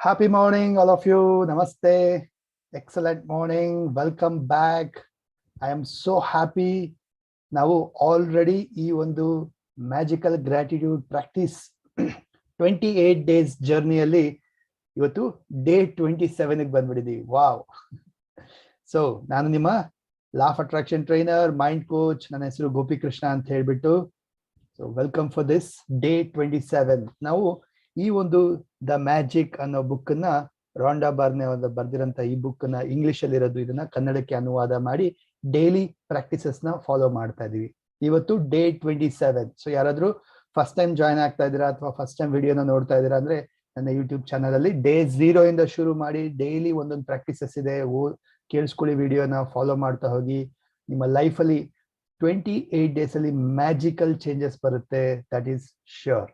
Happy morning, all of you. Namaste. Excellent morning. Welcome back. I am so happy. ನಾವು already ಈ ಒಂದು magical gratitude practice 28 days ಜರ್ನಿಯಲ್ಲಿ ಇವತ್ತು day 27ಗೆ ಬಂದ್ಬಿಟ್ಟಿದ್ದೀವಿ. Wow. So ನಾನು ನಿಮ್ಮ ಲಾ of attraction trainer, mind coach. ನನ್ನ ಹೆಸರು ಗೋಪಿಕೃಷ್ಣ ಅಂತ ಹೇಳ್ಬಿಟ್ಟು. So welcome for this day 27. ನಾವು ಈ ಒಂದು ದ ಮ್ಯಾಜಿಕ್ ಅನ್ನೋ ಬುಕ್ ನ ರಾಂಡಾ ಬಾರ್ನೆ ಬರ್ದಿರಂತ ಈ ಬುಕ್ ನ ಇಂಗ್ಲಿಷ್ ಅಲ್ಲಿ ಇರೋದು, ಇದನ್ನ ಕನ್ನಡಕ್ಕೆ ಅನುವಾದ ಮಾಡಿ ಡೈಲಿ ಪ್ರಾಕ್ಟೀಸಸ್ ನ ಫಾಲೋ ಮಾಡ್ತಾ ಇದೀವಿ. ಇವತ್ತು ಡೇ 27. ಸೊ ಯಾರಾದ್ರೂ ಫಸ್ಟ್ ಟೈಮ್ ಜಾಯ್ನ್ ಆಗ್ತಾ ಇದ್ದೀರಾ ಅಥವಾ ಫಸ್ಟ್ ಟೈಮ್ ವಿಡಿಯೋನ ನೋಡ್ತಾ ಇದ್ದೀರಾ ಅಂದ್ರೆ ನನ್ನ ಯೂಟ್ಯೂಬ್ ಚಾನಲ್ ಅಲ್ಲಿ ಡೇ 0 ಇಂದ ಶುರು ಮಾಡಿ ಡೈಲಿ ಒಂದೊಂದು ಪ್ರಾಕ್ಟೀಸಸ್ ಇದೆ. ಕೇಳಿಸ್ಕೊಳ್ಳಿ, ವಿಡಿಯೋನ ಫಾಲೋ ಮಾಡ್ತಾ ಹೋಗಿ. ನಿಮ್ಮ ಲೈಫ್ ಅಲ್ಲಿ 28 ಡೇಸ್ ಅಲ್ಲಿ ಮ್ಯಾಜಿಕಲ್ ಚೇಂಜಸ್ ಬರುತ್ತೆ. That is sure.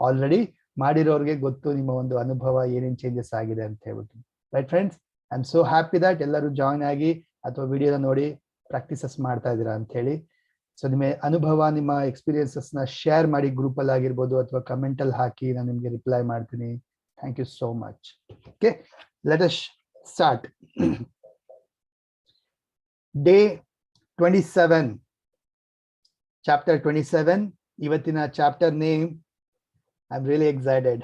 ಆಲ್ರೆಡಿ ಮಾಡಿರೋರಿಗೆ ಗೊತ್ತು ನಿಮ್ಮ ಒಂದು ಅನುಭವ ಏನೇನು ಚೇಂಜಸ್ ಆಗಿದೆ ಅಂತ ಹೇಳ್ಬಿಟ್ಟು. Right friends, I am so happy that ಎಲ್ಲರೂ ಜಾಯ್ನ್ ಆಗಿ ಅಥವಾ ವಿಡಿಯೋನ ನೋಡಿ ಪ್ರಾಕ್ಟೀಸಸ್ ಮಾಡ್ತಾ ಇದ್ದೀರಾ ಅಂತ ಹೇಳಿ. ಸೊ ನಿಮ್ಮ ಅನುಭವ, ನಿಮ್ಮ ಎಕ್ಸ್ಪೀರಿಯನ್ಸಸ್ ನ ಶೇರ್ ಮಾಡಿ, ಗ್ರೂಪ್ ಅಲ್ಲಿ ಆಗಿರ್ಬೋದು ಅಥವಾ ಕಮೆಂಟ್ ಅಲ್ಲಿ ಹಾಕಿ, ನಾನು ನಿಮ್ಗೆ ರಿಪ್ಲೈ ಮಾಡ್ತೀನಿ. Thank you so much. Okay, let us start. Day 27, chapter 27. ಇವತ್ತಿನ chapter name, I'm really excited.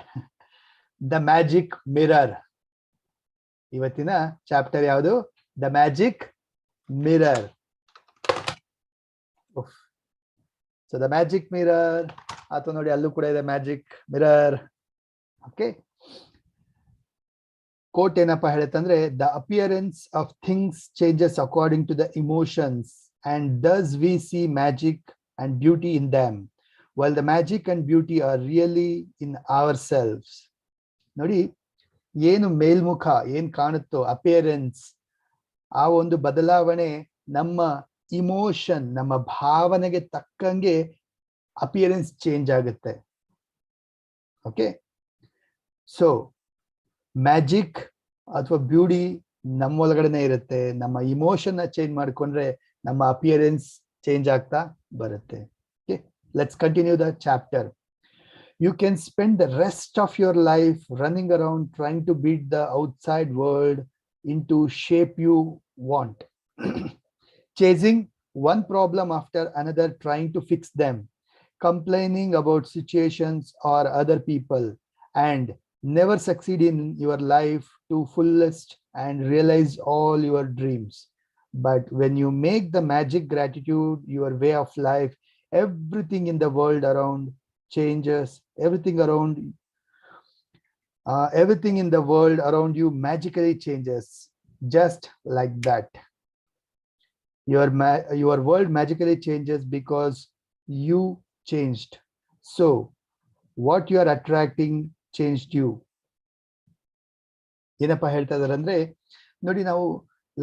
The Magic Mirror. ಇವತ್ತಿನ ಚಾಪ್ಟರ್ ಯಾವುದು? The Magic Mirror. So the Magic Mirror, ಅಥವಾ ನೋಡಿ ಅಲ್ಲೂ ಕೂಡ ಇದೆ Magic Mirror. ಓಕೆ, ಕೋಟ್ ಏನಪ್ಪ ಹೇಳುತ್ತಂದ್ರೆ, the appearance of things changes according to the emotions, and thus we see magic and beauty in them, while the magic and beauty are really in ourselves. ನೋಡಿ, ಏನು ಮೇಲ್ಮುಖ ಏನ್ ಕಾಣುತ್ತೋ appearance, ಆ ಒಂದು ಬದಲಾವಣೆ ನಮ್ಮ emotion, ನಮ್ಮ ಭಾವನೆಗೆ ತಕ್ಕಂಗೆ ಅಪಿಯರೆನ್ಸ್ ಚೇಂಜ್ ಆಗುತ್ತೆ. ಓಕೆ, ಸೊ ಮ್ಯಾಜಿಕ್ ಅಥವಾ ಬ್ಯೂಟಿ ನಮ್ಮ ಒಳಗಡೆನೆ ಇರುತ್ತೆ. ನಮ್ಮ ಇಮೋಷನ್ ಚೇಂಜ್ ಮಾಡ್ಕೊಂಡ್ರೆ ನಮ್ಮ ಅಪಿಯರೆನ್ಸ್ ಚೇಂಜ್ ಆಗ್ತಾ ಬರುತ್ತೆ. Let's continue the chapter. You can spend the rest of your life running around trying to beat the outside world into shape you want, chasing one problem after another, trying to fix them, complaining about situations or other people, and never succeed in your life to fullest and realize all your dreams. But when you make the magic gratitude your way of life, everything in the world around changes. Everything in the world around you magically changes, just like that. Your world magically changes because you changed. So what you are attracting changed you. ಏನಪ್ಪ ಹೇಳ್ತಾ ಇದಾರೆ ಅಂದ್ರೆ, ನೋಡಿ, ನಾವು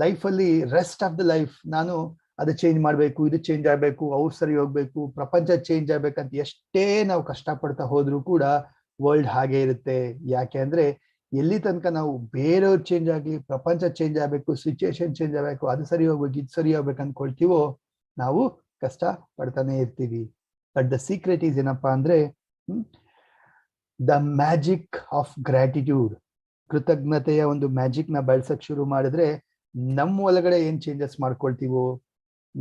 ಲೈಫಲ್ಲಿ rest of the life ನಾನು ಅದು change ಮಾಡ್ಬೇಕು, ಇದು ಚೇಂಜ್ ಆಗ್ಬೇಕು, ಅವ್ರು ಸರಿ ಹೋಗ್ಬೇಕು, ಪ್ರಪಂಚ ಚೇಂಜ್ ಆಗ್ಬೇಕಂತ ಎಷ್ಟೇ ನಾವು ಕಷ್ಟಪಡ್ತಾ ಹೋದ್ರು ಕೂಡ ವರ್ಲ್ಡ್ ಹಾಗೆ ಇರುತ್ತೆ. ಯಾಕೆ ಅಂದ್ರೆ ಎಲ್ಲಿ ತನಕ ನಾವು ಬೇರೆಯವ್ರು ಚೇಂಜ್ ಆಗ್ಲಿ, ಪ್ರಪಂಚ ಚೇಂಜ್ ಆಗ್ಬೇಕು, ಸಿಚುಯೇಷನ್ ಚೇಂಜ್ ಆಗ್ಬೇಕು, ಅದು ಸರಿ ಹೋಗ್ಬೇಕು, ಇದು ಸರಿ ಹೋಗ್ಬೇಕು ಅನ್ಕೊಳ್ತೀವೋ ನಾವು ಕಷ್ಟ ಪಡ್ತಾನೆ ಇರ್ತೀವಿ. ಬಟ್ ದ ಸೀಕ್ರೆಟ್ ಈಸ್ ಏನಪ್ಪಾ ಅಂದ್ರೆ, ದ ಮ್ಯಾಜಿಕ್ ಆಫ್ ಗ್ರಾಟಿಟ್ಯೂಡ್. ಕೃತಜ್ಞತೆಯ ಒಂದು ಮ್ಯಾಜಿಕ್ ನ ಬೆಳ್ಸಕ್ ಶುರು ಮಾಡಿದ್ರೆ ನಮ್ಮ ಒಳಗಡೆ ಏನ್ ಚೇಂಜಸ್ ಮಾಡ್ಕೊಳ್ತೀವೋ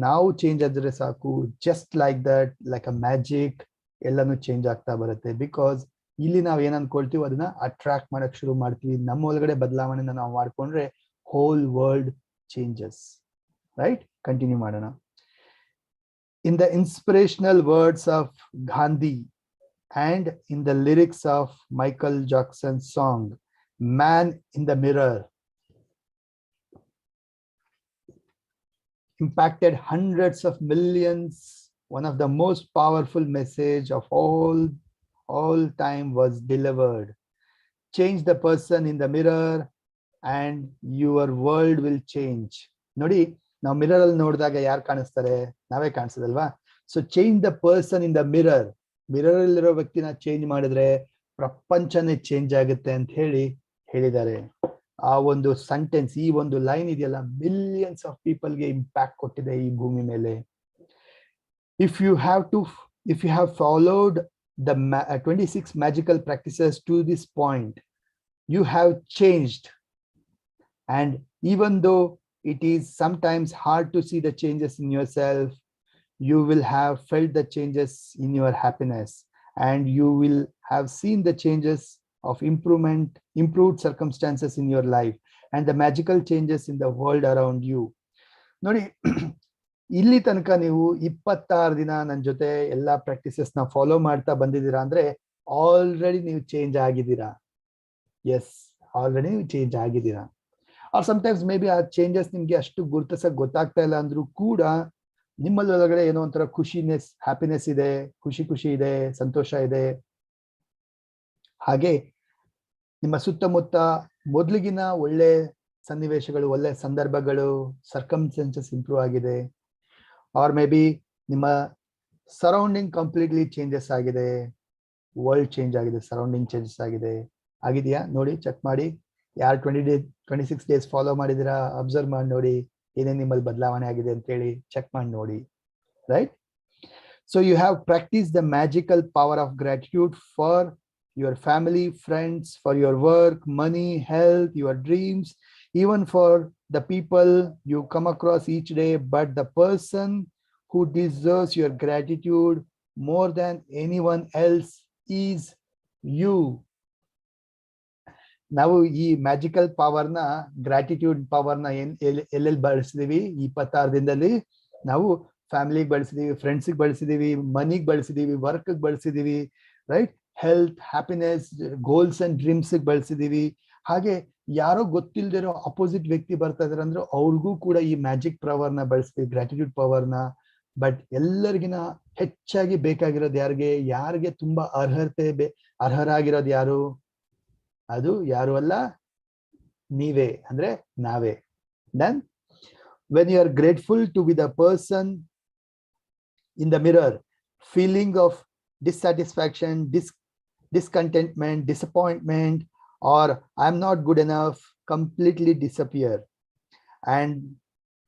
ನಾವು ಚೇಂಜ್ ಆದ್ರೆ ಸಾಕು. Just like that, like a magic, ಎಲ್ಲಾನು ಚೇಂಜ್ ಆಗ್ತಾ ಬರುತ್ತೆ. ಬಿಕಾಸ್ ಇಲ್ಲಿ ನಾವು ಏನ್ ಅನ್ಕೊಳ್ತೀವೋ ಅದನ್ನ ಅಟ್ರಾಕ್ಟ್ ಮಾಡಕ್ ಶುರು ಮಾಡ್ತೀವಿ. ನಮ್ಮ ಒಳಗಡೆ ಬದಲಾವಣೆನ ನಾವು ಮಾಡ್ಕೊಂಡ್ರೆ whole world changes. Right, continue ಮಾಡೋಣ. In the inspirational words of Gandhi and in the lyrics of Michael Jackson's song Man in the Mirror, impacted hundreds of millions, one of the most powerful message of all time was delivered. Change the person in the mirror and your world will change. ನೋಡಿ, ನಾವು mirror ಅಲ್ಲಿ ನೋಡಿದಾಗ ಯಾರು ಕಾಣಿಸ್ತಾರೆ? ನಾವೇ ಕಾಣಿಸೋದಲ್ವಾ? So change the person in the mirror. Mirror ಅಲ್ಲಿರೋ ವ್ಯಕ್ತಿನ ಚೇಂಜ್ ಮಾಡಿದ್ರೆ ಪ್ರಪಂಚನೇ ಚೇಂಜ್ ಆಗುತ್ತೆ ಅಂತ ಹೇಳಿದ್ದಾರೆ. ಆ ಒಂದು ಸೆಂಟೆನ್ಸ್, ಈ ಒಂದು ಲೈನ್ ಇದೆಯಲ್ಲ, ಮಿಲಿಯನ್ಸ್ ಆಫ್ ಪೀಪಲ್ಗೆ ಇಂಪ್ಯಾಕ್ಟ್ ಕೊಟ್ಟಿದೆ ಈ ಭೂಮಿ ಮೇಲೆ. If you have, followed the 26 magical practices to this point, you have changed. And even though it is sometimes hard to see the changes in yourself, you will have felt the changes in your happiness, and you will have seen the changes of improved circumstances in your life, and the magical changes in the world around you. ನೋಡಿ, ಇಲ್ಲಿ ತನಕ ನೀವು 26 ದಿನ ನನ್ನ ಜೊತೆ ಎಲ್ಲಾ practices ನ follow ಮಾಡ್ತಾ ಬಂದಿದ್ದೀರಾ ಅಂದ್ರೆ ಆಲ್ರೆಡಿ ನೀವು ಚೇಂಜ್ ಆಗಿದ್ದೀರಾ. ಎಸ್, ಆಲ್ರೆಡಿ ನೀವು ಚೇಂಜ್ ಆಗಿದ್ದೀರಾ. ಆರ್ ಸಮ್ಟೈಮ್ಸ್ ಮೇ ಬಿ ಆ ಚೇಂಜಸ್ ನಿಮ್ಗೆ ಅಷ್ಟು ಗುರುತಿಸಕ್ ಗೊತ್ತಾಗ್ತಾ ಇಲ್ಲ ಅಂದ್ರೂ ಕೂಡ ನಿಮ್ಮಲ್ಲಿ ಒಳಗಡೆ ಏನೋ ಒಂಥರ ಹ್ಯಾಪಿನೆಸ್ ಇದೆ, ಖುಷಿ ಇದೆ, ಸಂತೋಷ ಇದೆ. ಹಾಗೆ ನಿಮ್ಮ ಸುತ್ತಮುತ್ತ ಮೊದಲಿಗಿನ ಒಳ್ಳೆ ಸನ್ನಿವೇಶಗಳು, ಒಳ್ಳೆ ಸಂದರ್ಭಗಳು, ಸರ್ಕಮ್ಸ್ಟೆನ್ಸಸ್ ಇಂಪ್ರೂವ್ ಆಗಿದೆ. ಆರ್ ಮೇ ಬಿ ನಿಮ್ಮ ಸರೌಂಡಿಂಗ್ ಕಂಪ್ಲೀಟ್ಲಿ ಚೇಂಜಸ್ ಆಗಿದೆ, ವರ್ಲ್ಡ್ ಚೇಂಜ್ ಆಗಿದೆ, ಸರೌಂಡಿಂಗ್ ಚೇಂಜಸ್ ಆಗಿದೆಯಾ ನೋಡಿ, ಚೆಕ್ ಮಾಡಿ. ಯಾರು 26 ಡೇಸ್ ಫಾಲೋ ಮಾಡಿದಿರಾ ಅಬ್ಸರ್ವ್ ಮಾಡಿ ನೋಡಿ, ಏನೇನು ನಿಮ್ಮಲ್ಲಿ ಬದಲಾವಣೆ ಆಗಿದೆ ಅಂತೇಳಿ ಚೆಕ್ ಮಾಡಿ ನೋಡಿ. Right? So you have practice the magical power of gratitude for your family, friends, for your work, money, health, your dreams, even for the people you come across each day. But the person who deserves your gratitude more than anyone else is you. ನಾವು ಈ magical power ನ, gratitude power ನ ಎಲ್ಲೆಲ್ಲಿ ಬಳಸಿದೀವಿ 26 ದಿನದಲ್ಲಿ? ನಾವು ಫ್ಯಾಮಿಲಿಗೆ ಬಳಸಿದೀವಿ, ಫ್ರೆಂಡ್ಸಿಗೆ ಬಳಸಿದೀವಿ, ಮನಿಗೆ ಬಳಸಿದೀವಿ, ವರ್ಕ್ ಬಳಸಿದೀವಿ, right? Health, happiness, goals and dreams ಬಳಸಿದೀವಿ. ಹಾಗೆ ಯಾರೋ ಗೊತ್ತಿಲ್ದಿರೋ ಅಪೋಸಿಟ್ ವ್ಯಕ್ತಿ ಬರ್ತಾ ಇದಾರೆ ಅಂದ್ರೆ ಅವ್ರಿಗೂ ಕೂಡ ಈ ಮ್ಯಾಜಿಕ್ ಪವರ್ ನ ಬಳಸ್ತೀವಿ, ಗ್ರಾಟಿಟ್ಯೂಡ್ ಪವರ್ ನ. ಬಟ್ ಎಲ್ಲರಿಗಿನ ಹೆಚ್ಚಾಗಿ ಬೇಕಾಗಿರೋದು ಯಾರಿಗೆ ತುಂಬಾ ಅರ್ಹರಾಗಿರೋದು ಯಾರು? ಅದು ಯಾರು ಅಲ್ಲ, ನೀವೇ, ಅಂದ್ರೆ ನಾವೇ. Then when you are grateful to be the person in the mirror, feeling of dissatisfaction, discontentment, disappointment, or I'm not good enough completely disappear. And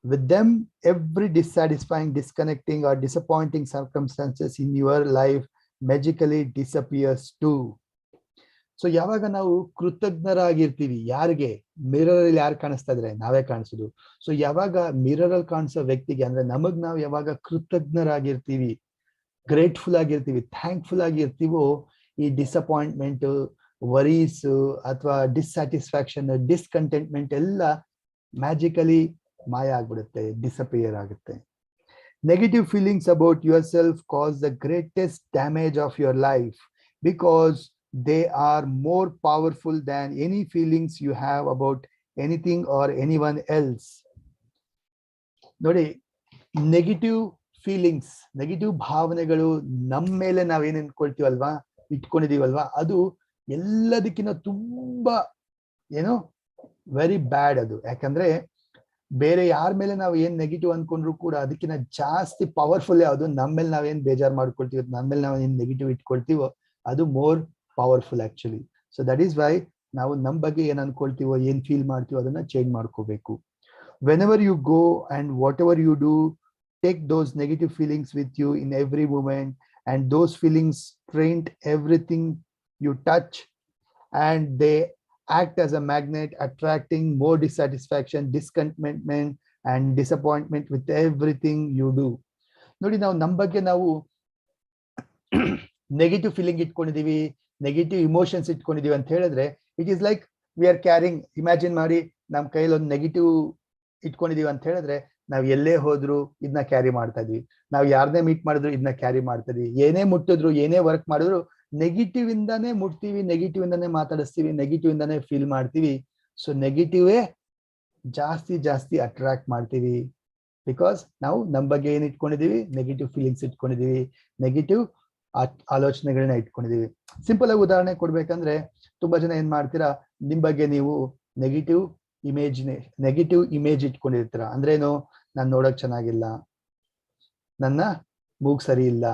with them, every dissatisfying, disconnecting, or disappointing circumstances in your life magically disappears too. So ಯಾವಾಗ ನಾವು ಕೃತಜ್ಞರಾಗಿರ್ತೀವಿ, ಯಾರಿಗೆ? Mirror ಅಲ್ಲಿ ಯಾರು ಕಾಣಿಸ್ತಾ ಇದ್ರೆ ನಾವೇ ಕಾಣಿಸೋದು. So ಯಾವಾಗ mirror ಅಲ್ಲಿ ಕಾಣಿಸೋ ವ್ಯಕ್ತಿಗೆ, ಅಂದ್ರೆ ನಮಗ್ ನಾವು ಯಾವಾಗ ಕೃತಜ್ಞರಾಗಿರ್ತೀವಿ, ಗ್ರೇಟ್ಫುಲ್ ಆಗಿರ್ತೀವಿ, ಥ್ಯಾಂಕ್ಫುಲ್ ಆಗಿರ್ತೀವೋ, ಈ ಡಿಸಪಾಯಿಂಟ್ಮೆಂಟ್, ವರೀಸ್ ಅಥವಾ ಡಿಸ್ಸ್ಯಾಟಿಸ್ಫ್ಯಾಕ್ಷನ್, ಡಿಸ್ಕಂಟೆಂಟ್ಮೆಂಟ್ ಎಲ್ಲ ಮ್ಯಾಜಿಕಲಿ ಮಾಯ ಆಗ್ಬಿಡುತ್ತೆ, ಡಿಸಪಿಯರ್ ಆಗುತ್ತೆ. Negative feelings about your self cos the greatest damage of your life because they are more powerful than any feelings you have about anything or anyone else. ನೋಡಿ, negative feelings, negative ಭಾವನೆಗಳು ನಮ್ಮ ಮೇಲೆ ನಾವೇನ್ ಅನ್ಕೊಳ್ತೀವಲ್ವಾ, ಇಟ್ಕೊಂಡಿದೀವಲ್ವಾ, ಅದು ಎಲ್ಲದಕ್ಕಿಂತ ತುಂಬಾ very bad ಅದು. ಯಾಕಂದ್ರೆ ಬೇರೆ ಯಾರ ಮೇಲೆ ನಾವು ಏನ್ ನೆಗೆಟಿವ್ ಅನ್ಕೊಂಡ್ರು ಕೂಡ ಅದಕ್ಕಿಂತ ಜಾಸ್ತಿ ಪವರ್ಫುಲ್ ಯಾವುದು, ನಮ್ಮ ಮೇಲೆ ನಾವೇನ್ ಬೇಜಾರ್ ಮಾಡ್ಕೊಳ್ತೀವಿ, ನಮ್ಮ ಮೇಲೆ ನಾವ್ ಏನ್ ನೆಗೆಟಿವ್ ಇಟ್ಕೊಳ್ತೀವೋ ಅದು more powerful actually. So that is why ನಾವು ನಮ್ಮ ಬಗ್ಗೆ ಏನ್ ಅನ್ಕೊಳ್ತೀವೋ, ಏನ್ ಫೀಲ್ ಮಾಡ್ತೀವೋ ಅದನ್ನ ಚೇಂಜ್ ಮಾಡ್ಕೋಬೇಕು. Whenever you go and whatever you do, take those negative feelings with you in every moment, and those feelings taint everything you touch, and they act as a magnet, attracting more dissatisfaction, discontentment and disappointment with everything you do. ನೋಡಿ, ನಾವು ನಮ್ಮ ಬಗ್ಗೆ ನಾವು negative feeling ಇಟ್ಕೊಂಡಿದೀವಿ, negative emotions ಇಟ್ಕೊಂಡಿದೀವಿ ಅಂತ ಹೇಳಿದ್ರೆ it is like we are carrying. Imagine ಮಾಡಿ, ನಮ್ಮ ಕೈಯಲ್ಲಿ ಒಂದು ನೆಗೆಟಿವ್ ಇಟ್ಕೊಂಡಿದೀವಿ ಅಂತ ಹೇಳಿದ್ರೆ ನಾವ್ ಎಲ್ಲೇ ಹೋದ್ರು ಇದನ್ನ ಕ್ಯಾರಿ ಮಾಡ್ತಾ ಇದೀವಿ, ನಾವ್ ಯಾರನ್ನೇ ಮೀಟ್ ಮಾಡಿದ್ರು ಇದನ್ನ ಕ್ಯಾರಿ ಮಾಡ್ತಾ ಇದೀವಿ, ಏನೇ ಮುಟ್ಟಿದ್ರು, ಏನೇ ವರ್ಕ್ ಮಾಡಿದ್ರು ನೆಗೆಟಿವ್ ಇಂದಾನೇ ಮುಟ್ತೀವಿ, ನೆಗೆಟಿವ್ ಇಂದಾನೇ ಮಾತಾಡಿಸ್ತೀವಿ, ನೆಗೆಟಿವ್ ಇಂದಾನೇ ಫೀಲ್ ಮಾಡ್ತೀವಿ. ಸೊ ನೆಗೆಟಿವೇ ಜಾಸ್ತಿ ಅಟ್ರಾಕ್ಟ್ ಮಾಡ್ತೀವಿ, ಬಿಕಾಸ್ ನಾವು ನಮ್ಮ ಬಗ್ಗೆ ಏನ್ ಇಟ್ಕೊಂಡಿದೀವಿ, ನೆಗೆಟಿವ್ ಫೀಲಿಂಗ್ಸ್ ಇಟ್ಕೊಂಡಿದೀವಿ, ನೆಗೆಟಿವ್ ಆಲೋಚನೆಗಳನ್ನ ಇಟ್ಕೊಂಡಿದೀವಿ. ಸಿಂಪಲ್ ಆಗಿ ಉದಾಹರಣೆ ಕೊಡ್ಬೇಕಂದ್ರೆ, ತುಂಬಾ ಜನ ಏನ್ ಮಾಡ್ತೀರಾ, ನಿಮ್ ಬಗ್ಗೆ ನೀವು ನೆಗೆಟಿವ್ ಇಮೇಜ್ ಇಟ್ಕೊಂಡಿರ್ತೀರ. ಅಂದ್ರೇನು? ನಾನ್ ನೋಡಕ್ ಚೆನ್ನಾಗಿಲ್ಲ, ನನ್ನ ಮೂಗ್ ಸರಿ ಇಲ್ಲ,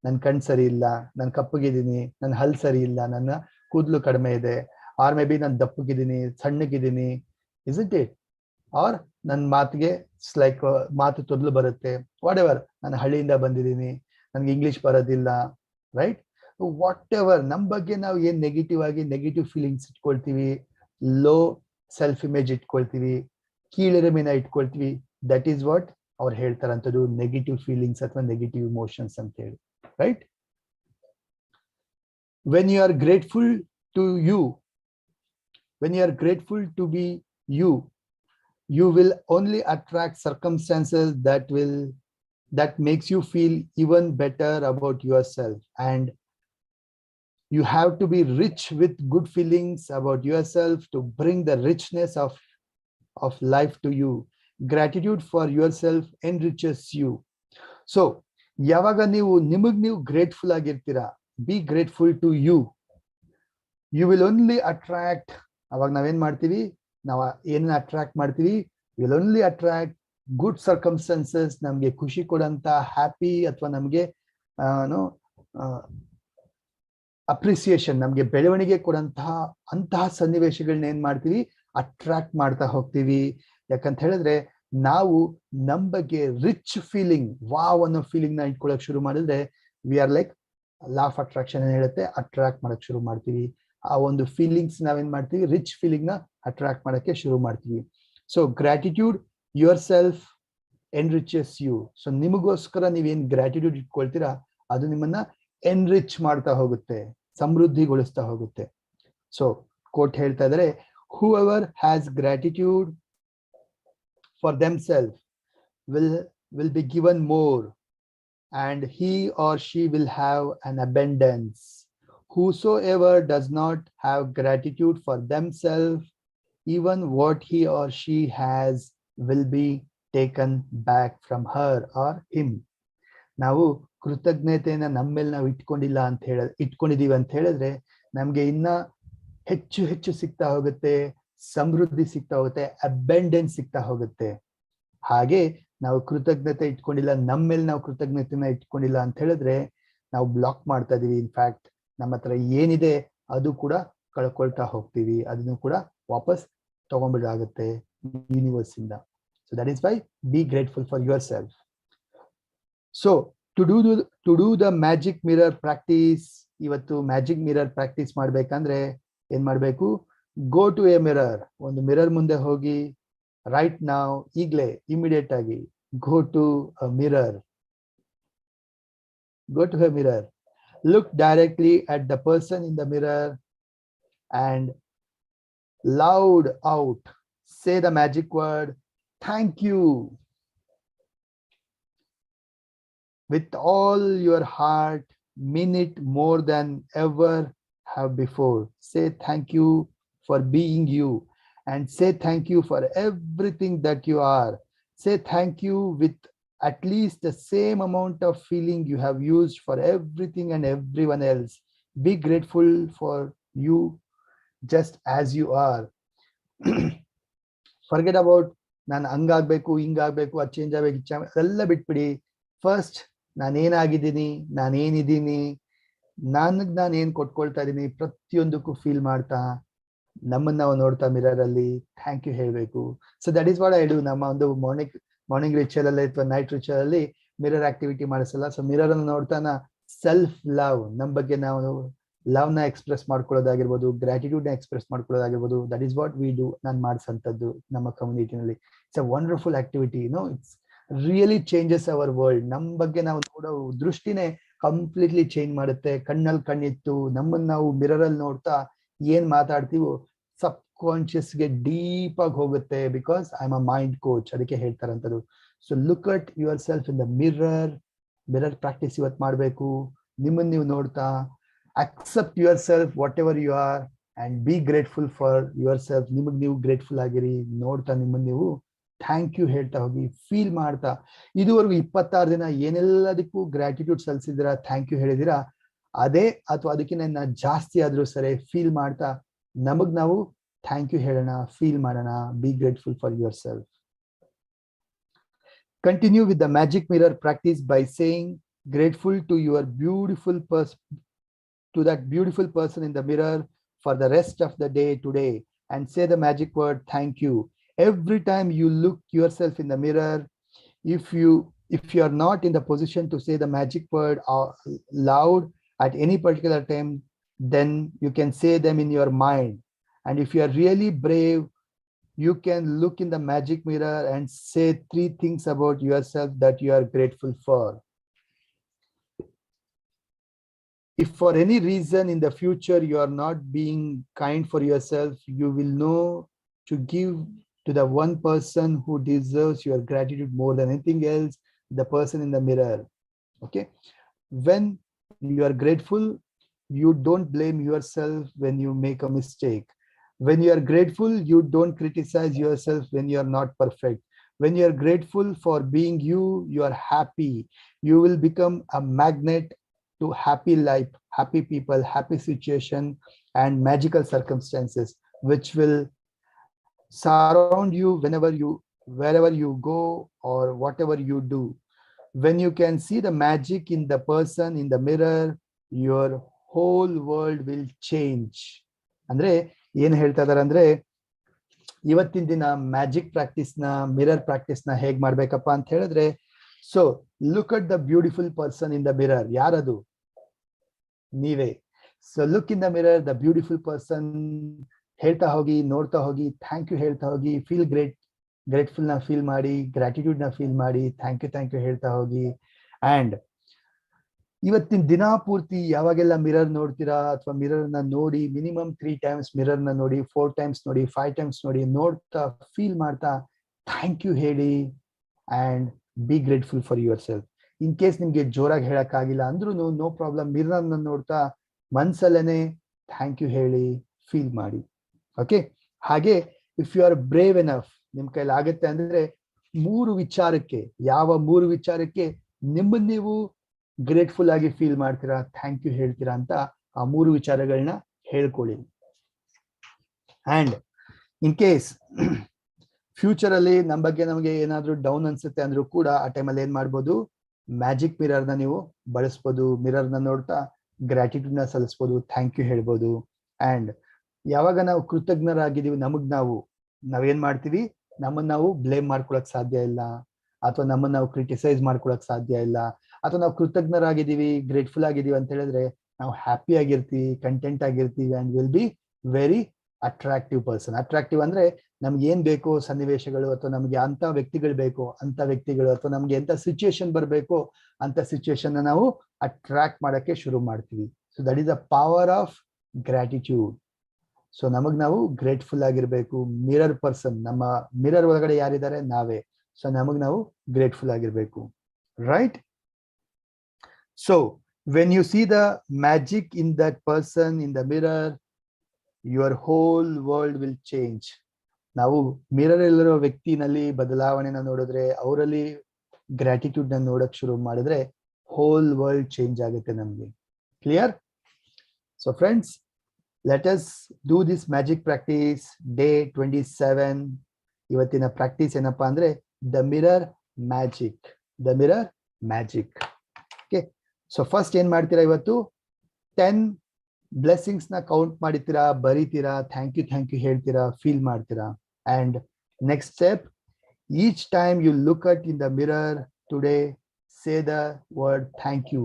ನನ್ ಕಣ್ ಸರಿ ಇಲ್ಲ, ನನ್ ಕಪ್ಪಗಿದ್ದೀನಿ, ನನ್ನ ಹಲ್ ಸರಿ ಇಲ್ಲ, ನನ್ನ ಕೂದಲು ಕಡಿಮೆ ಇದೆ, ಆರ್ ಮೇ ಬಿ ನಾನು ದಪ್ಪಗಿದ್ದೀನಿ, ಸಣ್ಣಗಿದ್ದೀನಿ, ಇಸ್ಂಟ್ ಇಟ್? ಆರ್ ನನ್ನ ಮಾತಿಗೆ ಲೈಕ್ ಮಾತು ತೊದಲು ಬರುತ್ತೆ, ವಾಟ್ ಎವರ್, ನಾನು ಹಳ್ಳಿಯಿಂದ ಬಂದಿದ್ದೀನಿ, ನನ್ಗೆ ಇಂಗ್ಲಿಷ್ ಬರೋದಿಲ್ಲ, ರೈಟ್? ವಾಟ್ ಎವರ್ ನಮ್ಮ ಬಗ್ಗೆ ನಾವು ಏನ್ ನೆಗೆಟಿವ್ ಆಗಿ ನೆಗೆಟಿವ್ ಫೀಲಿಂಗ್ಸ್ ಇಟ್ಕೊಳ್ತೀವಿ ಲೋ ಸೆಲ್ಫ್ ಇಮೇಜ್ ಇಟ್ಕೊಳ್ತೀವಿ, ಕೀಳರಿಮೆನ ಇಟ್ಕೊಳ್ತೀವಿ. ದಟ್ ಈಸ್ ವಾಟ್ ಅವ್ರು ಹೇಳ್ತಾರಂಥದ್ದು ನೆಗೆಟಿವ್ ಫೀಲಿಂಗ್ಸ್ ಅಥವಾ ನೆಗೆಟಿವ್ ಇಮೋಷನ್ಸ್ ಅಂತ ಹೇಳಿ, right? When you are grateful to you, when you are grateful to be you, you will only attract circumstances that makes you feel even better about yourself. And you have to be rich with good feelings about yourself to bring the richness of life to you. Gratitude for yourself enriches you. So ಯಾವಾಗ ನೀವು ನಿಮಗೆ ನೀವು grateful ಆಗಿರ್ತೀರಾ, be grateful to you, you will only attract. ಅವಾಗ ನಾವೇನ್ ಮಾಡ್ತೀವಿ, ನಾವು ಏನ್ ಅಟ್ರಾಕ್ಟ್ ಮಾಡ್ತೀವಿ, will only attract good circumstances, ನಮ್ಗೆ ಖುಷಿ ಕೊಡಂತ, ಹ್ಯಾಪಿ ಅಥವಾ ನಮ್ಗೆ ಅಪ್ರಿಸಿಯೇಷನ್, ನಮ್ಗೆ ಬೆಳವಣಿಗೆ ಕೊಡಂತಹ ಅಂತಹ ಸನ್ನಿವೇಶಗಳನ್ನ ಏನ್ ಮಾಡ್ತೀವಿ, ಅಟ್ರಾಕ್ಟ್ ಮಾಡ್ತಾ ಹೋಗ್ತೀವಿ. ಯಾಕಂತ ಹೇಳಿದ್ರೆ ನಾವು ನಮ್ ಬಗ್ಗೆ ರಿಚ್ ಫೀಲಿಂಗ್, ವಾವ್ ಅನ್ನೋ ಫೀಲಿಂಗ್ ನ ಇಟ್ಕೊಳಕ್ ಶುರು ಮಾಡಿದ್ರೆ we are like law of attraction ಏನ್ ಹೇಳುತ್ತೆ, ಅಟ್ರಾಕ್ಟ್ ಮಾಡಕ್ ಶುರು ಮಾಡ್ತೀವಿ. ಆ ಒಂದು ಫೀಲಿಂಗ್ಸ್ ನಾವೇನ್ ಮಾಡ್ತೀವಿ, ರಿಚ್ ಫೀಲಿಂಗ್ ನ ಅಟ್ರಾಕ್ಟ್ ಮಾಡಕ್ಕೆ ಶುರು ಮಾಡ್ತೀವಿ. So gratitude yourself enriches you. So ನಿಮಗೋಸ್ಕರ ನೀವೇನ್ ಗ್ರಾಟಿಟ್ಯೂಡ್ ಇಟ್ಕೊಳ್ತೀರಾ ಅದು ನಿಮ್ಮನ್ನ ಎನ್ರಿಚ್ ಮಾಡ್ತಾ ಹೋಗುತ್ತೆ, ಸಮೃದ್ಧಿಗೊಳಿಸ್ತಾ ಹೋಗುತ್ತೆ. ಸೊ ಕೋಟ್ ಹೇಳ್ತಾ ಇದ್ದಾರೆ, whoever has gratitude for themselves will be given more, and he or she will have an abundance. Whosoever does not have gratitude for themselves, even what he or she has will be taken back from her or him. ನಾವು ಕೃತಜ್ಞತೆಯನ್ನ ನಮ್ಮೇಲೆ ನಾವು ಇಟ್ಕೊಂಡಿದೀವಿ ಅಂತ ಹೇಳಿದ್ರೆ ನಮ್ಗೆ ಇನ್ನ ಹೆಚ್ಚು ಹೆಚ್ಚು ಸಿಗ್ತಾ ಹೋಗುತ್ತೆ, ಸಮೃದ್ಧಿ ಸಿಗ್ತಾ ಹೋಗುತ್ತೆ, ಅಬೆಂಡೆನ್ಸ್ ಸಿಗ್ತಾ ಹೋಗುತ್ತೆ. ಹಾಗೆ ನಾವು ಕೃತಜ್ಞತೆ ಇಟ್ಕೊಂಡಿಲ್ಲ, ನಮ್ಮೇಲೆ ನಾವು ಕೃತಜ್ಞತೆನ ಇಟ್ಕೊಂಡಿಲ್ಲ ಅಂತ ಹೇಳಿದ್ರೆ ನಾವು ಬ್ಲಾಕ್ ಮಾಡ್ತಾ ಇದೀವಿ. ಇನ್ಫ್ಯಾಕ್ಟ್ ನಮ್ಮ ಹತ್ರ ಏನಿದೆ ಅದು ಕೂಡ ಕಳ್ಕೊಳ್ತಾ ಹೋಗ್ತೀವಿ, ಅದನ್ನು ಕೂಡ ವಾಪಸ್ ತಗೊಂಡ್ಬಿಡಾಗುತ್ತೆ ಯೂನಿವರ್ಸ್ ಇಂದ. So that is why be grateful for yourself. So to do the magic mirror practice, ಇವತ್ತು ಮ್ಯಾಜಿಕ್ ಮಿರರ್ ಪ್ರಾಕ್ಟೀಸ್ ಮಾಡ್ಬೇಕಂದ್ರೆ ಏನ್ ಮಾಡ್ಬೇಕು, ಗೋ ಟು ಎ ಮಿರರ್, ಒಂದು ಮಿರರ್ ಮುಂದೆ ಹೋಗಿ, ರೈಟ್ ನಾವ್, ಈಗ್ಲೇ ಇಮಿಡಿಯೇಟ್ ಆಗಿ go to a mirror, go to a mirror, look directly at the person in the mirror and loud out say the magic word thank you with all your heart. Mean it more than ever have before. Say thank you for being you, and say thank you for everything that you are. Say thank you with at least the same amount of feeling you have used for everything and everyone else. Be grateful for you just as you are. Forget about ನಾನು ಹಂಗಾಗ್ಬೇಕು, ಹಿಂಗಾಗ್ಬೇಕು, ಅದು change ಆಗ್ಬೇಕು, ಅದೆಲ್ಲ ಬಿಟ್ಬಿಡಿ. First ನಾನೇನಾಗಿದ್ದೀನಿ, ನಾನೇನಿದ್ದೀನಿ, ನಾನು ಏನ್ ಕೊಟ್ಕೊಳ್ತಾ ಇದ್ದೀನಿ, ಪ್ರತಿಯೊಂದಕ್ಕೂ feel ಮಾಡ್ತಾ ನಮ್ಮನ್ನ ನಾವು ನೋಡ್ತಾ ಮಿರರ್ ಅಲ್ಲಿ ಥ್ಯಾಂಕ್ ಯು ಹೇಳ್ಬೇಕು. So that is what I do. ನಮ್ಮ ಒಂದು ಮಾರ್ನಿಂಗ್ ರಿಚುವಲ್ ಅಲ್ಲಿ ಅಥವಾ ನೈಟ್ ರಿಚುವಲ್ ಅಲ್ಲಿ ಮಿರರ್ ಆಕ್ಟಿವಿಟಿ ಮಾಡಿಸಲ್ಲ. ಸೊ ಮಿರರ್ ಅನ್ನು ನೋಡ್ತಾನ ಸೆಲ್ಫ್ ಲವ್, ನಮ್ಮ ಬಗ್ಗೆ ನಾವು ಲವ್ ನ ಎಕ್ಸ್ಪ್ರೆಸ್ ಮಾಡ್ಕೊಳ್ಳೋದಾಗಿರ್ಬೋದು, ಗ್ರಾಟಿಟ್ಯೂಡ್ ನ ಎಕ್ಸ್ಪ್ರೆಸ್ ಮಾಡ್ಕೊಳ್ಳೋದಾಗಿರ್ಬೋದು, that is what we do. ನಾನು ಮಾಡಿಸಂತದ್ದು ನಮ್ಮ ಕಮ್ಯುನಿಟಿನಲ್ಲಿ. It's a wonderful activity, it's really changes our world. ನಮ್ಮ ಬಗ್ಗೆ ನಾವು ನೋಡೋ ದೃಷ್ಟಿನೇ ಕಂಪ್ಲೀಟ್ಲಿ ಚೇಂಜ್ ಮಾಡುತ್ತೆ. ಕಣ್ಣಲ್ಲಿ ಕಣ್ಣಿತ್ತು ನಮ್ಮನ್ನ ನಾವು ಮಿರರ್ ಅಲ್ಲಿ ನೋಡ್ತಾ ಏನ್ ಮಾತಾಡ್ತೀವೋ ಸಬ್ ಕಾನ್ಶಿಯಸ್ಗೆ ಡೀಪ್ ಆಗಿ ಹೋಗುತ್ತೆ. Because I am a mind coach, ಅದಕ್ಕೆ ಹೇಳ್ತಾರಂತದ್ದು. So look at yourself in the mirror practice ಇವತ್ತು ಮಾಡಬೇಕು. ನಿಮ್ಮನ್ನ ನೀವು ನೋಡ್ತಾ accept yourself whatever you are and be grateful for yourself. ನಿಮಗೆ ನೀವು ಗ್ರೇಟ್ಫುಲ್ ಆಗಿರಿ, ನೋಡ್ತಾ ನಿಮ್ಮನ್ನ ನೀವು ಥ್ಯಾಂಕ್ ಯು ಹೇಳ್ತಾ ಹೋಗಿ, ಫೀಲ್ ಮಾಡ್ತಾ. ಇದುವರೆಗೂ 26 ದಿನ ಏನೆಲ್ಲದಕ್ಕೂ ಗ್ರಾಟಿಟ್ಯೂಡ್ ಸಲ್ಲಿಸಿದಿರಾ, ಥ್ಯಾಂಕ್ ಯು ಹೇಳಿದಿರಾ, ಅದೇ ಅಥವಾ ಅದಕ್ಕಿಂತ ಜಾಸ್ತಿ ಆದ್ರೂ ಸರಿ ಫೀಲ್ ಮಾಡ್ತಾ ನಮಗ್ ನಾವು ಥ್ಯಾಂಕ್ ಯು ಹೇಳೋಣ, ಫೀಲ್ ಮಾಡೋಣ. B grateful for your self. Continue with the magic mirror practice by saying grateful to your beautiful person, to that beautiful person in the mirror for the rest of the day today, and say the magic word thank you. Every time you look yourself in the mirror, if you are not in the position to say the magic word loud at any particular time, then you can say them in your mind And if you are really brave, you can look in the magic mirror and say 3 things about yourself that you are grateful for. If for any reason in the future you are not being kind for yourself, you will know to give to the one person who deserves your gratitude more than anything else, the person in the mirror. Okay, when you are grateful, you don't blame yourself when you make a mistake. When you are grateful, you don't criticize yourself when you are not perfect. When you are grateful for being you, you are happy. You will become a magnet to happy life, happy people, happy situation, and magical circumstances, which will surround you wherever you go or whatever you do. When you can see the magic in the person in the mirror, your whole world will change. ಅಂದ್ರೆ ಏನ್ ಹೇಳ್ತಾ ಇದಾರೆ ಅಂದ್ರೆ, ಇವತ್ತಿನ ದಿನ magic practice ನ, mirror practice ನ ಹೇಗ್ ಮಾಡ್ಬೇಕಪ್ಪ ಅಂತ ಹೇಳಿದ್ರೆ, so look at the beautiful person in the mirror. ಯಾರದು? ನೀವೇ. So look in the mirror, the beautiful person. ಹೇಳ್ತಾ ಹೋಗಿ, ನೋಡ್ತಾ ಹೋಗಿ, ಥ್ಯಾಂಕ್ ಯು ಹೇಳ್ತಾ ಹೋಗಿ, ಫೀಲ್ ಗ್ರೇಟ್ಫುಲ್ ನ ಫೀಲ್ ಮಾಡಿ, ಗ್ರಾಟಿಟ್ಯೂಡ್ ನ ಫೀಲ್ ಮಾಡಿ, ಥ್ಯಾಂಕ್ ಯು ಹೇಳ್ತಾ ಹೋಗಿ. ಅಂಡ್ ಇವತ್ತಿನ ದಿನ ಪೂರ್ತಿ ಯಾವಾಗೆಲ್ಲ ಮಿರರ್ ನೋಡ್ತೀರಾ ಅಥವಾ ಮಿರರ್ ನ ನೋಡಿ ಮಿನಿಮಮ್ 3 times ಮಿರರ್ ನ ನೋಡಿ, 4 times ನೋಡಿ, 5 times ನೋಡಿ, ನೋಡ್ತಾ ಫೀಲ್ ಮಾಡ್ತಾ ಥ್ಯಾಂಕ್ ಯು ಹೇಳಿ and be grateful for yourself. In case ನಿಮ್ಗೆ ಜೋರಾಗಿ ಹೇಳಕ್ ಆಗಿಲ್ಲ ಅಂದ್ರೂ ನೋ ಪ್ರಾಬ್ಲಮ್, ಮಿರರ್ ನ ನೋಡ್ತಾ ಮನ್ಸಲ್ಲೇನೆ ಥ್ಯಾಂಕ್ ಯು ಹೇಳಿ ಫೀಲ್ ಮಾಡಿ. ಓಕೆ, ಹಾಗೆ if you are brave enough, ನಿಮ್ ಕೈಲಿ ಆಗುತ್ತೆ ಅಂದ್ರೆ 3 ವಿಚಾರಕ್ಕೆ, ಯಾವ 3 ವಿಚಾರಕ್ಕೆ ನಿಮ್ಮನ್ನ ನೀವು ಗ್ರೇಟ್ಫುಲ್ ಆಗಿ ಫೀಲ್ ಮಾಡ್ತೀರಾ, ಥ್ಯಾಂಕ್ ಯು ಹೇಳ್ತೀರಾ ಅಂತ ಆ 3 ವಿಚಾರಗಳನ್ನ ಹೇಳ್ಕೊಳ್ಳಿ. ಅಂಡ್ ಇನ್ ಕೇಸ್ ಫ್ಯೂಚರ್ ಅಲ್ಲಿ ನಮ್ಮ ಬಗ್ಗೆ ನಮಗೆ ಏನಾದ್ರೂ ಡೌನ್ ಅನ್ಸುತ್ತೆ ಅಂದ್ರೂ ಕೂಡ ಆ ಟೈಮಲ್ಲಿ ಏನ್ ಮಾಡ್ಬೋದು, ಮ್ಯಾಜಿಕ್ ಮಿರರ್ ನ ನೀವು ಬಳಸ್ಬೋದು. ಮಿರರ್ ನ ನೋಡ್ತಾ ಗ್ರಾಟಿಟ್ಯೂಡ್ ನ ಸಲ್ಲಿಸ್ಬೋದು, ಥ್ಯಾಂಕ್ ಯು ಹೇಳ್ಬೋದು. ಅಂಡ್ ಯಾವಾಗ ನಾವು ಕೃತಜ್ಞರಾಗಿದ್ದೀವಿ, ನಾವೇನ್ ಮಾಡ್ತೀವಿ, ನಮ್ಮನ್ನ ನಾವು ಬ್ಲೇಮ್ ಮಾಡ್ಕೊಳಕ್ ಸಾಧ್ಯ ಇಲ್ಲ, ಅಥವಾ ನಮ್ಮನ್ನ ನಾವು ಕ್ರಿಟಿಸೈಸ್ ಮಾಡ್ಕೊಳಕ್ ಸಾಧ್ಯ ಇಲ್ಲ. ಅಥವಾ ನಾವು ಕೃತಜ್ಞರಾಗಿದ್ದೀವಿ, ಗ್ರೇಟ್ಫುಲ್ ಆಗಿದ್ದೀವಿ ಅಂತ ಹೇಳಿದ್ರೆ ನಾವು ಹ್ಯಾಪಿ ಆಗಿರ್ತೀವಿ, ಕಂಟೆಂಟ್ ಆಗಿರ್ತೀವಿ, and will be very attractive person. Attractive ಅಂದ್ರೆ ನಮ್ಗೆ ಏನ್ ಬೇಕು ಸನ್ನಿವೇಶಗಳು, ಅಥವಾ ನಮ್ಗೆ ಅಂತ ವ್ಯಕ್ತಿಗಳು ಬೇಕು ಅಂತ ವ್ಯಕ್ತಿಗಳು, ಅಥವಾ ನಮ್ಗೆ ಎಂತ ಸಿಚುಯೇಷನ್ ಬರಬೇಕು ಅಂತ ಸಿಚುಯೇಷನ್ ನಾವು ಅಟ್ರಾಕ್ಟ್ ಮಾಡಕ್ಕೆ ಶುರು ಮಾಡ್ತೀವಿ. So that is the power of gratitude. So ನಮಗ್ ನಾವು ಗ್ರೇಟ್ಫುಲ್ ಆಗಿರ್ಬೇಕು. ಮಿರರ್ ಪರ್ಸನ್, ನಮ್ಮ ಮಿರರ್ ಒಳಗಡೆ ಯಾರಿದ್ದಾರೆ? ನಾವೇ. ಸೊ ನಮಗ್ ನಾವು ಗ್ರೇಟ್ಫುಲ್ ಆಗಿರ್ಬೇಕು, right? So when you see the magic in that person in the mirror, your whole world will change. ನಾವು ಮಿರರ್ ಅಲ್ಲಿರೋ ವ್ಯಕ್ತಿನಲ್ಲಿ ಬದಲಾವಣೆನ ನೋಡಿದ್ರೆ, ಅವರಲ್ಲಿ ಗ್ರಾಟಿಟ್ಯೂಡ್ ನ ನೋಡಕ್ ಶುರು ಮಾಡಿದ್ರೆ ಹೋಲ್ ವರ್ಲ್ಡ್ ಚೇಂಜ್ ಆಗುತ್ತೆ ನಮ್ಗೆ. Clear? So friends, let us do this magic practice day 27. ಇವತ್ತಿನ ಪ್ರಾಕ್ಟೀಸ್ ಏನಪ್ಪಾ ಅಂದ್ರೆ the mirror magic. The mirror magic. Okay, so first ಏನ್ ಮಾಡ್ತೀರಾ, ಇವತ್ತು 10 ಬ್ಲೆಸ್ಸಿಂಗ್ಸ್ ನ ಕೌಂಟ್ ಮಾಡಿತೀರಾ, ಬರೀತೀರಾ, ಥ್ಯಾಂಕ್ ಯು ಹೇಳ್ತೀರಾ, ಫೀಲ್ ಮಾಡ್ತೀರಾ. And next step, each time you look at in the mirror today, say the word thank you.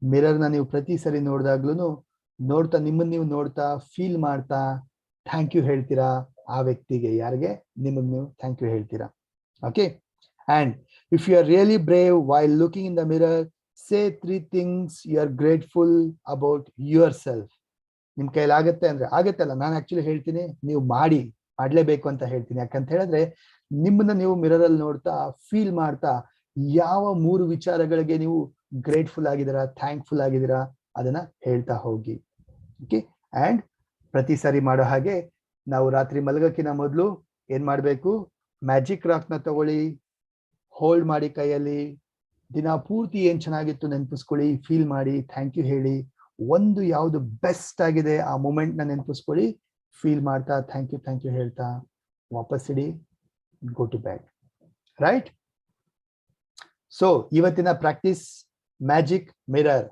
Mirror ನ ನೀವು ಪ್ರತಿ ಸರಿ ನೋಡಿದಾಗ್ಲೂ ನೋಡ್ತಾ, ನಿಮ್ಮನ್ನ ನೀವು ನೋಡ್ತಾ ಫೀಲ್ ಮಾಡ್ತಾ ಥ್ಯಾಂಕ್ ಯು ಹೇಳ್ತೀರಾ ಆ ವ್ಯಕ್ತಿಗೆ. ಯಾರಿಗೆ? ನಿಮ್ಮನ್ನ ನೀವು ಥ್ಯಾಂಕ್ ಯು ಹೇಳ್ತೀರಾ. Okay, and if you are really brave while looking in the mirror, say 3 things you are grateful about yourself. ನಿಮ್ ಕೈಲಿ ಆಗತ್ತೆ ಅಂದ್ರೆ, ಆಗತ್ತಲ್ಲ, ನಾನು ಆಕ್ಚುಲಿ ಹೇಳ್ತೀನಿ, ನೀವು ಮಾಡ್ಲೇಬೇಕು ಅಂತ ಹೇಳ್ತೀನಿ. ಯಾಕಂತ ಹೇಳಿದ್ರೆ ನಿಮ್ಮನ್ನ ನೀವು ಮಿರರ್ ಅಲ್ಲಿ ನೋಡ್ತಾ ಫೀಲ್ ಮಾಡ್ತಾ ಯಾವ 3 ವಿಚಾರಗಳಿಗೆ ನೀವು ಗ್ರೇಟ್ಫುಲ್ ಆಗಿದ್ದೀರಾ, ಥ್ಯಾಂಕ್ಫುಲ್ ಆಗಿದ್ದೀರಾ, ಅದನ್ನ ಹೇಳ್ತಾ ಹೋಗಿ. ಓಕೆ, ಅಂಡ್ ಪ್ರತಿ ಸಾರಿ ಮಾಡೋ ಹಾಗೆ ನಾವು ರಾತ್ರಿ ಮಲಗಕ್ಕಿಂತ ಮೊದಲು ಏನ್ ಮಾಡ್ಬೇಕು, ಮ್ಯಾಜಿಕ್ ರಾಕ್ ನ ತಗೊಳ್ಳಿ, ಹೋಲ್ಡ್ ಮಾಡಿ ಕೈಯಲ್ಲಿ, ದಿನ ಪೂರ್ತಿ ಏನ್ ಚೆನ್ನಾಗಿತ್ತು ನೆನಪಿಸ್ಕೊಳ್ಳಿ, ಫೀಲ್ ಮಾಡಿ, ಥ್ಯಾಂಕ್ ಯು ಹೇಳಿ. ಒಂದು ಯಾವುದು ಬೆಸ್ಟ್ ಆಗಿದೆ ಆ ಮೂಮೆಂಟ್ ನ ನೆನಪಿಸ್ಕೊಳ್ಳಿ, ಫೀಲ್ ಮಾಡ್ತಾ ಥ್ಯಾಂಕ್ ಯು ಹೇಳ್ತಾ ವಾಪಸ್ ಇಡಿ, go to bed. Right? So ಇವತ್ತಿನ practice magic mirror.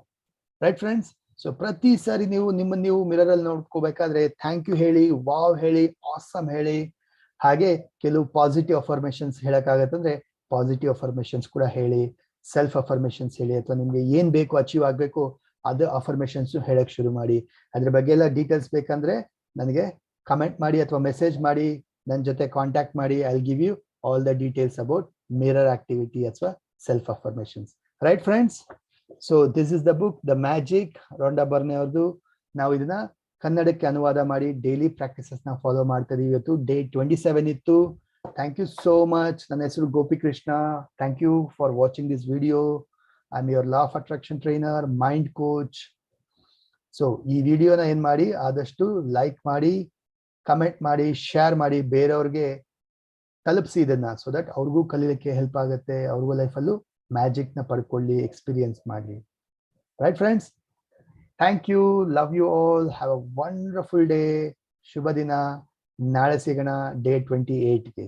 Right friends? So ಪ್ರತಿ ಸಾರಿ ನೀವು ನಿಮ್ಮನ್ನ ನೀವು ಮಿರರ್ ಅಲ್ಲಿ ನೋಡ್ಕೋಬೇಕಾದ್ರೆ ಥ್ಯಾಂಕ್ ಯು ಹೇಳಿ, ವಾವ್ ಹೇಳಿ, ಆಸಮ್ ಹೇಳಿ. ಹಾಗೆ ಕೆಲವು ಪಾಸಿಟಿವ್ ಅಫರ್ಮೇಶನ್ಸ್ ಹೇಳಕ್ಕಾಗತ್ತಂದ್ರೆ ಪಾಸಿಟಿವ್ ಅಫರ್ಮೇಶನ್ಸ್ ಕೂಡ ಹೇಳಿ, ಸೆಲ್ಫ್ ಅಫರ್ಮೇಶನ್ಸ್ ಹೇಳಿ, ಅಥವಾ ನಿಮ್ಗೆ ಏನ್ ಬೇಕು ಅಚೀವ್ ಆಗ್ಬೇಕು ಅದು ಅಫರ್ಮೇಶನ್ಸ್ ಹೇಳಕ್ ಶುರು ಮಾಡಿ. ಅದ್ರ ಬಗ್ಗೆ ಎಲ್ಲ ಡೀಟೇಲ್ಸ್ ಬೇಕಂದ್ರೆ ನನಗೆ ಕಮೆಂಟ್ ಮಾಡಿ ಅಥವಾ ಮೆಸೇಜ್ ಮಾಡಿ, ನನ್ನ ಜೊತೆ ಕಾಂಟ್ಯಾಕ್ಟ್ ಮಾಡಿ. I will give you all the details about mirror activity ಅಥವಾ self affirmations. Right friends? So this is the book the magic, Rhonda Byrne ಅವ್ರದ್ದು. ನಾವು ಇದನ್ನ ಕನ್ನಡಕ್ಕೆ ಅನುವಾದ ಮಾಡಿ ಡೈಲಿ ಪ್ರಾಕ್ಟೀಸಸ್ ನ ಫಾಲೋ ಮಾಡ್ತಾ ಇದೀವಿ. ಇವತ್ತು ಡೇ 27 ಇತ್ತು. Thank you so much. ನನ್ನ ಹೆಸರು Gopikrishna. Thank you for watching this video. I am your law of attraction trainer, mind coach. So ಈ ವಿಡಿಯೋನ ಏನ್ ಮಾಡಿ, ಆದಷ್ಟು ಲೈಕ್ ಮಾಡಿ, ಕಮೆಂಟ್ ಮಾಡಿ, ಶೇರ್ ಮಾಡಿ, ಬೇರೆಯವ್ರಿಗೆ ತಲುಪಿಸಿ ಇದನ್ನ. ಸೊ ದಟ್ ಅವ್ರಿಗೂ ಕಲೀಲಿಕ್ಕೆ ಹೆಲ್ಪ್ ಆಗುತ್ತೆ, ಅವ್ರಿಗೂ ಲೈಫಲ್ಲೂ ಮ್ಯಾಜಿಕ್ ನ ಪಡ್ಕೊಳ್ಳಿ, ಎಕ್ಸ್ಪೀರಿಯನ್ಸ್ ಮಾಡಿ. Right friends? Thank you. Love you all. Have a wonderful day. ಶುಭ ದಿನ. ನಾಳೆ ಸಿಗೋಣ ಡೇ 28ಗೆ.